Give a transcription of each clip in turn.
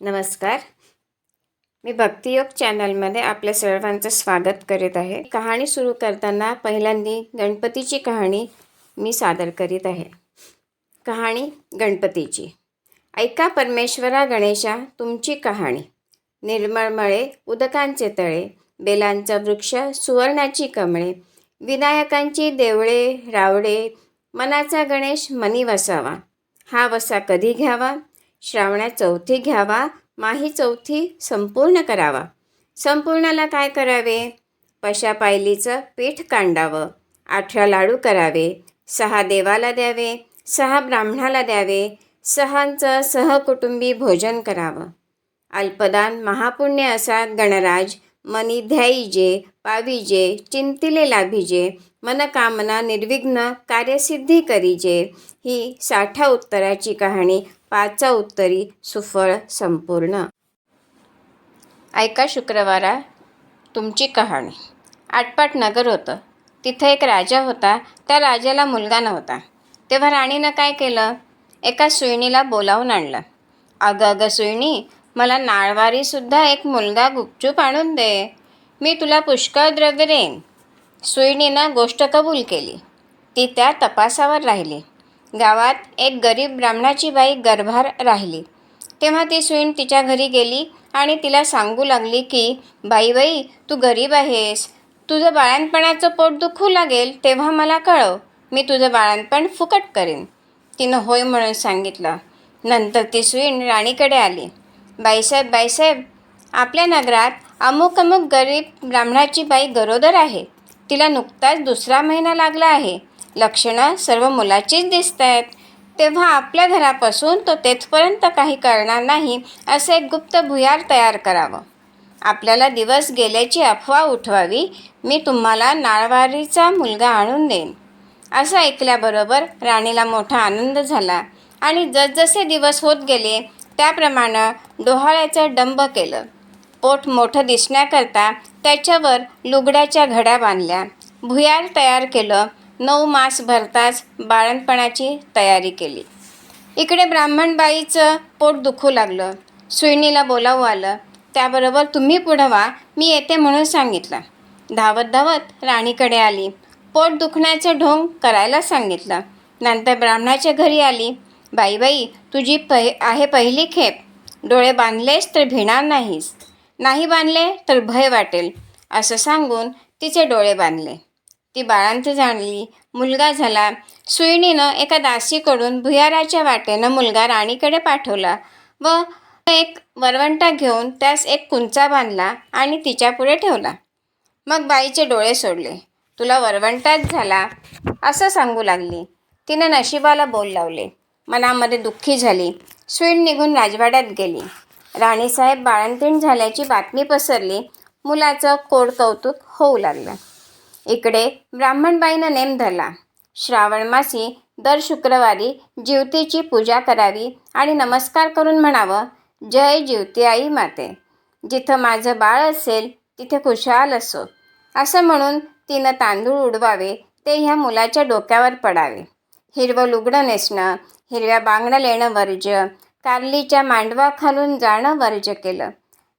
नमस्कार. मी भक्तियोग चॅनलमध्ये आपल्या सर्वांचं स्वागत करीत आहे. कहाणी सुरू करताना पहिल्यांदा गणपतीची कहाणी मी सादर करीत आहे. कहाणी गणपतीची. ऐका परमेश्वरा गणेशा तुमची कहाणी. निर्मळमळे उदकांचे तळे, बेलांचा वृक्ष, सुवर्णाची कमळे, विनायकांची देवळे रावडे, मनाचा गणेश मनी वसावा. हा वसा कधी घ्यावा? श्रावणात चौथी घ्यावा, माही चौथी संपूर्ण करावा. संपूर्णाला काय करावे? पशा पायलीचं पीठ कांडावं, 18 लाडू करावे, 6 देवाला द्यावे, 6 ब्राह्मणाला द्यावे, 6 सहकुटुंबी भोजन करावं. अल्पदान महापुण्य असा गणराज, मनी ध्याईजे पाविजे, चिंतिले लाभिजे, मनकामना निर्विघ्न कार्यसिद्धी करीजे. ही 60 उत्तराची कहाणी 5 उत्तरी सुफळ संपूर्ण. ऐका शुक्रवारा तुमची कहाणी. आटपाट नगर होतं. तिथं एक राजा होता. त्या राजाला मुलगा नव्हता. तेव्हा राणीनं काय केलं? एका सुईणीला बोलावून आणलं. अगं अगं सुईणी, मला नाळवारीसुद्धा एक मुलगा गुपचूप आणून दे. मी तुला पुष्कळ द्रव्य देईन. सुईणीनं गोष्ट कबूल केली. ती त्या तपासावर राहिली. गावात एक गरीब ब्राह्मणाची बाई गर्भार राहिली. तेव्हा ती सून तिच्या घरी गेली आणि तिला सांगू लागली की बाई तू गरीब आहेस. तुझं बाळणपणाचं पोट दुखू लागेल तेव्हा मला कळव. मी तुझं बाळणपण फुकट करीन. तिनं होय म्हणून सांगितलं. नंतर ती सून राणीकडे आली. बाईसाहेब, आपल्या नगरात अमुक गरीब ब्राह्मणाची बाई गरोदर आहे. तिला नुकताच 2रा महिना लागला आहे. लक्षणं सर्व मुलाचीच दिसत आहेत. तेव्हा आपल्या घरापासून तो तेथपर्यंत काही करणार नाही असं एक गुप्त भुयार तयार करावं. आपल्याला दिवस गेल्याची अफवा उठवावी. मी तुम्हाला नाळवारीचा मुलगा आणून देईन. असं ऐकल्याबरोबर राणीला मोठा आनंद झाला आणि जसजसे दिवस होत गेले त्याप्रमाणे डोहाळ्याचं डंब केलं. पोट मोठं दिसण्याकरता त्याच्यावर लुगड्याच्या घड्या बांधल्या. भुयार तयार केलं. 9 मास भरताच बाळणपणाची तयारी केली. इकडे ब्राह्मणबाईचं पोट दुखू लागलं. सुईणीला बोलावं आलं. त्याबरोबर तुम्ही पुढं व्हा, मी येते म्हणून सांगितलं. धावत राणीकडे आली. पोट दुखण्याचं ढोंग करायला सांगितलं. नंतर ब्राह्मणाच्या घरी आली. बाई तुझी आहे पहिली खेप. डोळे बांधलेस तर भिणार नाहीस, नाही बांधले तर भय वाटेल असं सांगून तिचे डोळे बांधले. ती बाळंत झाली. मुलगा झाला. सुईणीनं एका दासीकडून भुयाराच्या वाटेनं मुलगा राणीकडे पाठवला व एक वरवंटा घेऊन त्यास एक कुंचा बांधला आणि तिच्यापुढे ठेवला. मग बाईचे डोळे सोडले. तुला वरवंटाच झाला असं सांगू लागली. तिनं नशिबाला बोल लावले. मनामध्ये दुःखी झाली. सुईण निघून राजवाड्यात गेली. राणीसाहेब बाळंतीण झाल्याची बातमी पसरली. मुलाचं कोडकौतुक होऊ लागलं. इकडे ब्राह्मणबाईनं नेम धरला. श्रावणमासी दर शुक्रवारी जिवतीची पूजा करावी आणि नमस्कार करून म्हणावं, जय जिवती आई माते. जिथं माझं बाळ असेल तिथे खुशाल असो असं म्हणून तिनं तांदूळ उडवावे ते ह्या मुलाच्या डोक्यावर पडावे. हिरवं लुगडं नेसणं, हिरव्या बांगड्या लेणं वर्ज्य, कारलीच्या मांडवा खालून जाणं वर्ज्य केलं.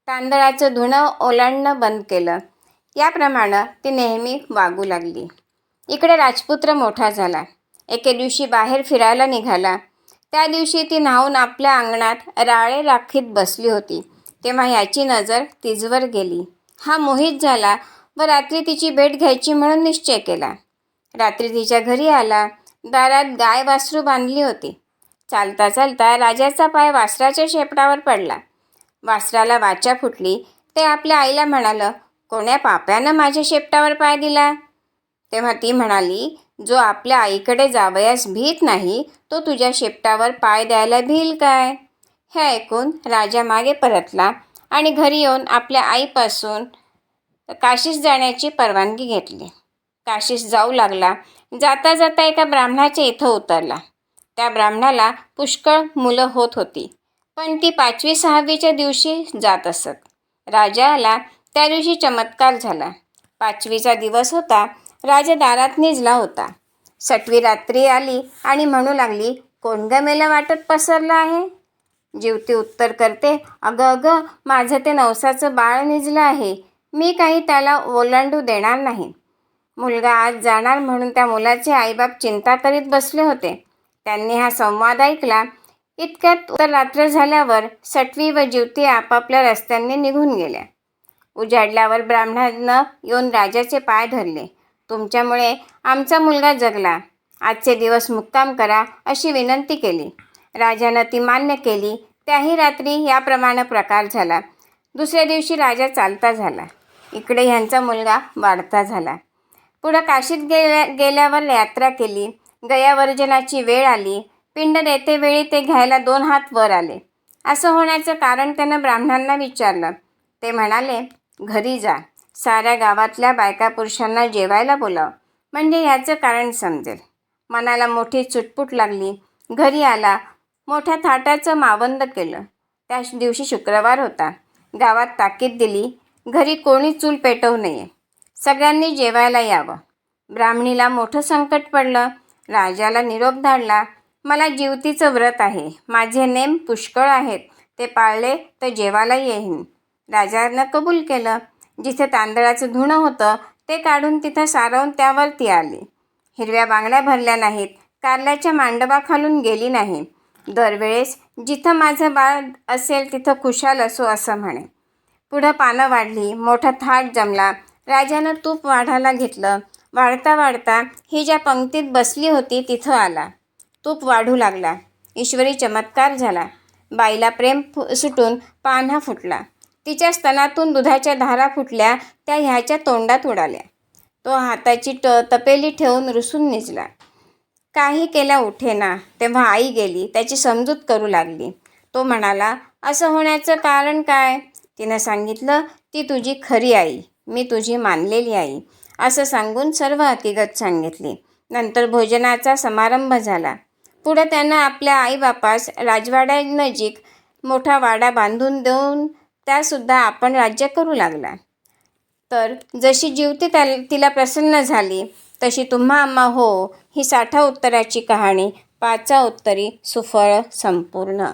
तांदळाचं धुणं ओलांडणं बंद केलं. याप्रमाणे ती नेहमी वागू लागली. इकडे राजपुत्र मोठा झाला. एके दिवशी बाहेर फिरायला निघाला. त्या दिवशी ती न्हावून आपल्या अंगणात राळे राखीत बसली होती. तेव्हा ह्याची नजर तिजवर गेली. हा मोहित झाला व रात्री तिची भेट घ्यायची म्हणून निश्चय केला. रात्री तिच्या घरी आला. दारात गाय वासरू बांधली होती. चालता चालता राजाचा पाय वासराच्या शेपटावर पडला. वासराला वाचा फुटली. ते आपल्या आईला म्हणालं, कोण्या पाप्यानं माझ्या शेपटावर पाय दिला? तेव्हा ती म्हणाली, जो आपल्या आईकडे जावयास भीत नाही तो तुझ्या शेपटावर पाय द्यायला भिल काय? हे ऐकून राजा मागे परतला आणि घरी येऊन आपल्या आईपासून काशीस जाण्याची परवानगी घेतली. काशीस जाऊ लागला. जाता जाता एका ब्राह्मणाच्या इथं उतरला. त्या ब्राह्मणाला पुष्कळ मुलं होत होती, पण ती 5वी-6वीच्या दिवशी जात असत. राजाला त्या दिवशी चमत्कार झाला. 5वीचा दिवस होता. राजा दारात निजला होता. 6वी रात्री आली आणि म्हणू लागली, कोण ग मेलं वाटत पसरलं आहे? जीवती उत्तर करते, अगं अगं, माझं ते नवसाचं बाळ निजलं आहे. मी काही त्याला ओलांडू देणार नाही. मुलगा आज जाणार म्हणून त्या मुलाचे आईबाप चिंता करीत बसले होते. त्यांनी हा संवाद ऐकला. इतक्यात उत्तर रात्र झाल्यावर सटवी व जीवती आपापल्या रस्त्यांनी निघून गेल्या. उजाडल्यावर ब्राह्मणानं येऊन राजाचे पाय धरले. तुमच्यामुळे आमचा मुलगा जगला. आजचे दिवस मुक्काम करा अशी विनंती केली. राजानं ती मान्य केली. त्याही रात्री याप्रमाणे प्रकार झाला. दुसऱ्या दिवशी राजा चालता झाला. इकडे ह्यांचा मुलगा वाढता झाला. पुढं काशीत गेल्यावर यात्रा केली. गयावर्जनाची वेळ आली. पिंड देतेवेळी ते घ्यायला 2 हात वर आले. असं होण्याचं कारण त्यानं ब्राह्मणांना विचारलं. ते म्हणाले, घरी जा. साऱ्या गावातल्या बायका पुरुषांना जेवायला बोलाव, म्हणजे ह्याचं कारण समजेल. मनाला मोठी चुटपुट लागली. घरी आला. मोठ्या थाटाचं मावंद केलं. त्या दिवशी शुक्रवार होता. गावात ताकीद दिली, घरी कोणी चूल पेटवू नये. सगळ्यांनी जेवायला यावं. ब्राह्मणीला मोठं संकट पडलं. राजाला निरोप धाडला, मला जीवतीचं व्रत आहे. माझे नेम पुष्कळ आहेत. ते पाळले तर जेवायला येईन. राजानं कबूल केलं. जिथे तांदळाचं धुणं होतं ते काढून तिथं सारवून त्यावर ती आली. हिरव्या बांगड्या भरल्या नाहीत. कारल्याच्या मांडवाखालून गेली नाही. दरवेळेस जिथं माझं बाळ असेल तिथं खुशाल असो असं म्हणे. पुढं पानं वाढली. मोठा थाट जमला. राजानं तूप वाढायला घेतलं. वाढता वाढता ही ज्या पंक्तीत बसली होती तिथं आला. तूप वाढू लागला. ईश्वरी चमत्कार झाला. बाईला प्रेम सुटून पान्हा फुटला. तिच्या स्तनातून दुधाच्या धारा फुटल्या. त्या ह्याच्या तोंडात उडाल्या. तो हाताची तपेली ठेवून रुसून निजला. काही केल्या उठेना. तेव्हा आई गेली. त्याची समजूत करू लागली. तो म्हणाला, असं होण्याचं कारण काय? तिनं सांगितलं, ती तुझी खरी आई, मी तुझी मानलेली आई असं सांगून सर्व हकीकत सांगितली. नंतर भोजनाचा समारंभ झाला. पुढं त्यानं आपल्या आईबापास राजवाड्यानजीक मोठा वाडा बांधून देऊन त्यासुद्धा आपण राज्य करू लागला. तर जशी जीवती तिला प्रसन्न झाली तशी तुम्हा आम्हा हो ही 60 उत्तराची कहाणी 5 उत्तरी सुफळ संपूर्ण.